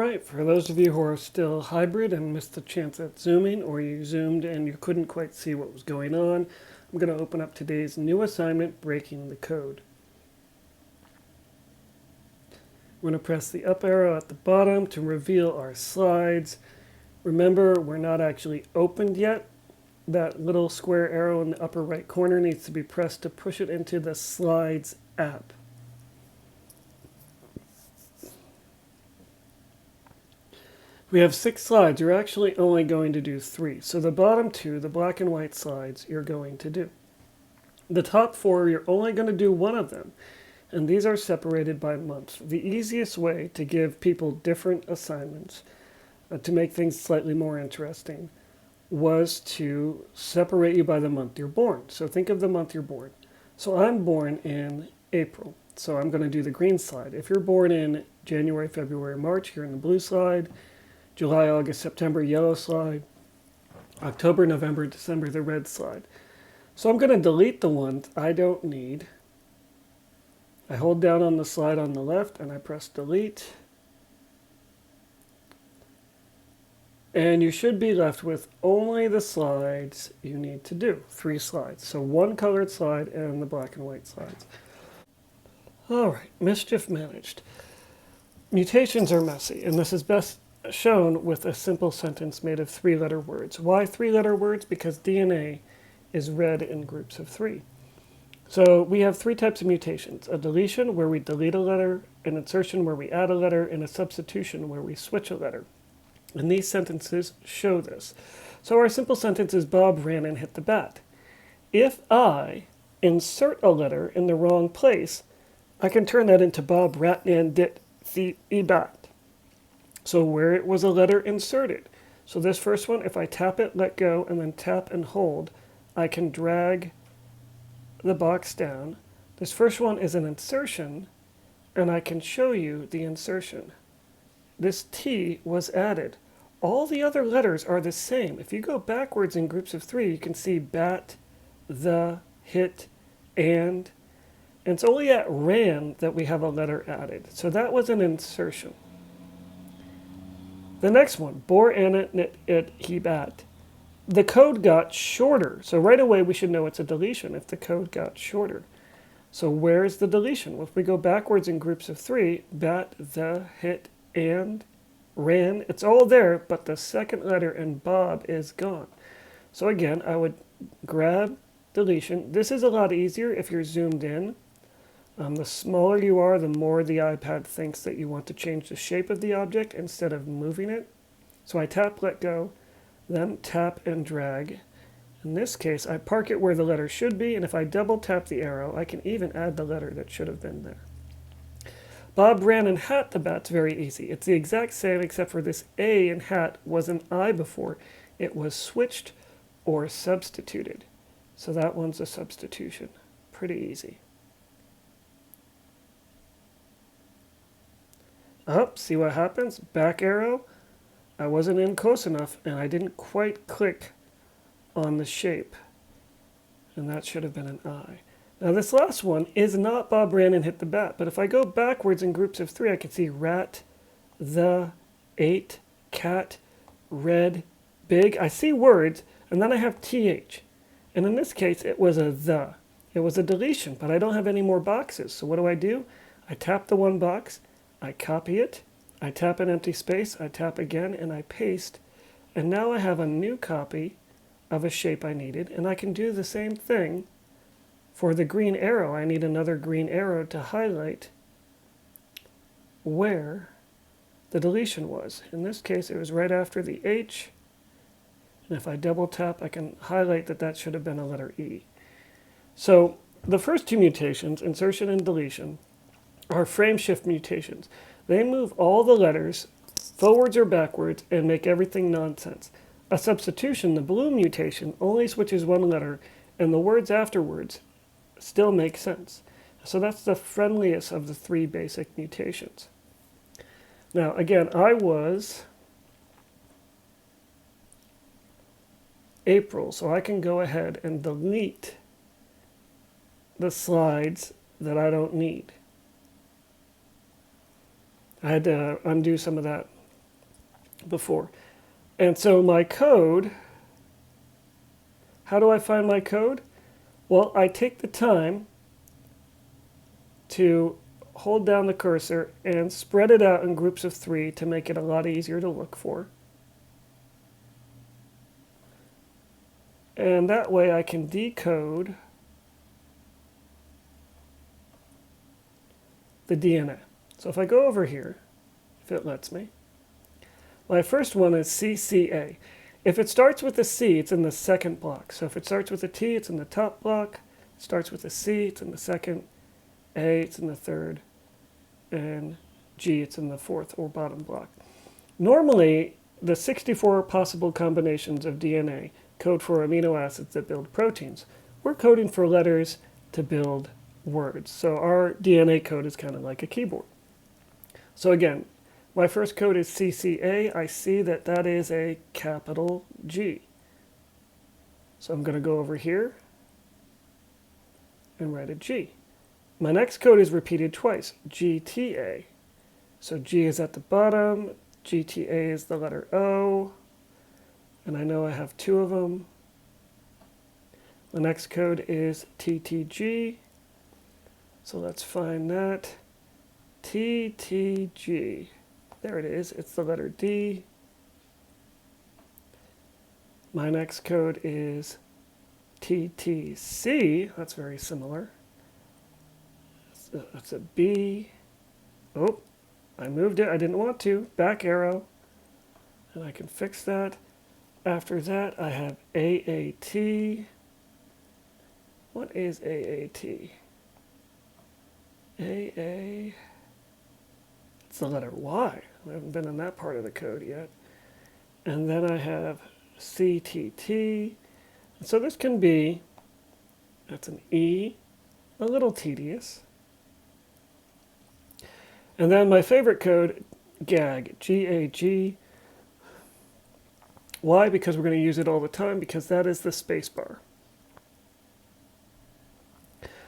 Alright, for those of you who are still hybrid and missed the chance at zooming, or you zoomed and you couldn't quite see what was going on, I'm going to open up today's new assignment, Breaking the Code. We're going to press the up arrow at the bottom to reveal our slides. Remember, we're not actually opened yet. That little square arrow in the upper right corner needs to be pressed to push it into the Slides app. We have 6 slides. You're actually only going to do 3. So the bottom 2, the black and white slides, you're going to do. The top 4, you're only going to do 1 of them. And these are separated by months. The easiest way to give people different assignments, to make things slightly more interesting, was to separate you by the month you're born. So think of the month you're born. So I'm born in April. So I'm going to do the green slide. If you're born in January, February, March, you're in the blue slide. July, August, September, yellow slide. October, November, December, the red slide. So I'm going to delete the ones I don't need. I hold down on the slide on the left and I press delete. And you should be left with only the slides you need to do. 3 slides. So 1 colored slide and the black and white slides. All right, mischief managed. Mutations are messy, and this is best shown with a simple sentence made of 3-letter words. Why 3-letter words? Because DNA is read in groups of 3. So we have 3 types of mutations: a deletion, where we delete a letter; an insertion, where we add a letter; and a substitution, where we switch a letter. And these sentences show this. So our simple sentence is Bob ran and hit the bat. If I insert a letter in the wrong place, I can turn that into Bob ran and dit the bat. So where it was a letter inserted. So this first one, if I tap it, let go, and then tap and hold, I can drag the box down. This first one is an insertion, and I can show you the insertion. This T was added. All the other letters are the same. If you go backwards in groups of 3, you can see bat, the, hit, and it's only at ran that we have a letter added. So that was an insertion. The next one, bore anna it he bat. The code got shorter. So right away we should know it's a deletion if the code got shorter. So where's the deletion? Well, if we go backwards in groups of 3, bat, the, hit, and ran, it's all there, but the second letter in Bob is gone. So again, I would grab deletion. This is a lot easier if you're zoomed in. The smaller you are, the more the iPad thinks that you want to change the shape of the object instead of moving it. So I tap, let go, then tap and drag. In this case, I park it where the letter should be, and if I double tap the arrow, I can even add the letter that should have been there. Bob ran and hat the bat's very easy. It's the exact same except for this A in hat was an I before. It was switched or substituted. So that one's a substitution. Pretty easy. Up, see what happens? Back arrow. I wasn't in close enough and I didn't quite click on the shape. And that should have been an I. Now this last one is not Bob ran and hit the bat, but if I go backwards in groups of 3, I can see rat, the, ate, cat, red, big. I see words, and then I have TH. And in this case, it was a the. It was a deletion, but I don't have any more boxes. So what do? I tap the 1 box, I copy it, I tap an empty space, I tap again, and I paste. And now I have a new copy of a shape I needed, and I can do the same thing for the green arrow. I need another green arrow to highlight where the deletion was. In this case, it was right after the H. And if I double tap, I can highlight that that should have been a letter E. So the first 2 mutations, insertion and deletion, are frame shift mutations. They move all the letters forwards or backwards and make everything nonsense. A substitution, the blue mutation, only switches 1 letter, and the words afterwards still make sense. So that's the friendliest of the 3 basic mutations. Now again, I was April, so I can go ahead and delete the slides that I don't need. I had to undo some of that before. And so my code, how do I find my code? Well, I take the time to hold down the cursor and spread it out in groups of 3 to make it a lot easier to look for. And that way I can decode the DNA. So if I go over here, if it lets me, my first one is CCA. If it starts with a C, it's in the second block. So if it starts with a T, it's in the top block. It starts with a C, it's in the second. A, it's in the third. And G, it's in the fourth or bottom block. Normally, the 64 possible combinations of DNA code for amino acids that build proteins. We're coding for letters to build words. So our DNA code is kind of like a keyboard. So again, my first code is CCA. I see that that is a capital G. So I'm going to go over here and write a G. My next code is repeated twice, GTA. So G is at the bottom, GTA is the letter O, and I know I have 2 of them. The next code is TTG. So let's find that. TTG. There it is. It's the letter D. My next code is TTC. That's very similar. That's a B. Oh, I moved it. I didn't want to. Back arrow. And I can fix that. After that, I have AAT. What is AAT? AA. It's the letter Y. I haven't been in that part of the code yet. And then I have CTT. So this can be, that's an E, a little tedious. And then my favorite code, GAG, G-A-G. Why? Because we're going to use it all the time, because that is the space bar.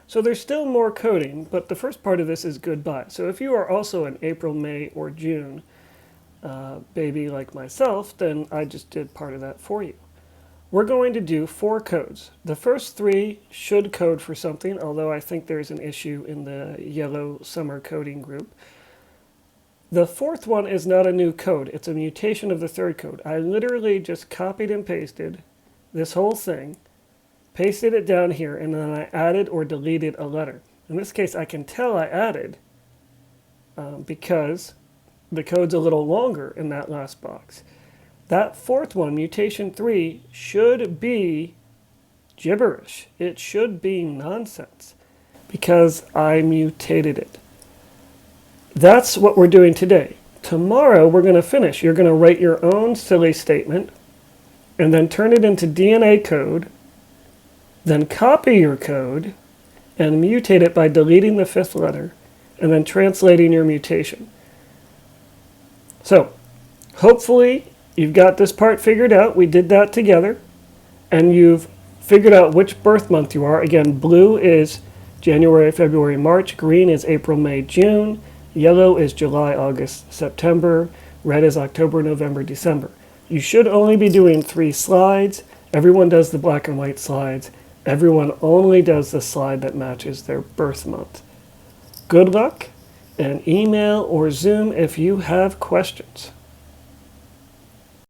So there's still more coding, but the first part of this is goodbye. So if you are also an April, May, or June baby like myself, then I just did part of that for you. We're going to do 4 codes. The first 3 should code for something, although I think there's an issue in the yellow summer coding group. The 4th one is not a new code. It's a mutation of the 3rd code. I literally just copied and pasted this whole thing, pasted it down here, and then I added or deleted a letter. In this case, I can tell I added because the code's a little longer in that last box. That 4th one, mutation 3, should be gibberish. It should be nonsense because I mutated it. That's what we're doing today. Tomorrow, we're going to finish. You're going to write your own silly statement and then turn it into DNA code, then copy your code and mutate it by deleting the 5th letter and then translating your mutation. So, hopefully, you've got this part figured out. We did that together. And you've figured out which birth month you are. Again, blue is January, February, March. Green is April, May, June. Yellow is July, August, September. Red is October, November, December. You should only be doing 3 slides. Everyone does the black and white slides. Everyone only does the slide that matches their birth month. Good luck, and email or Zoom if you have questions.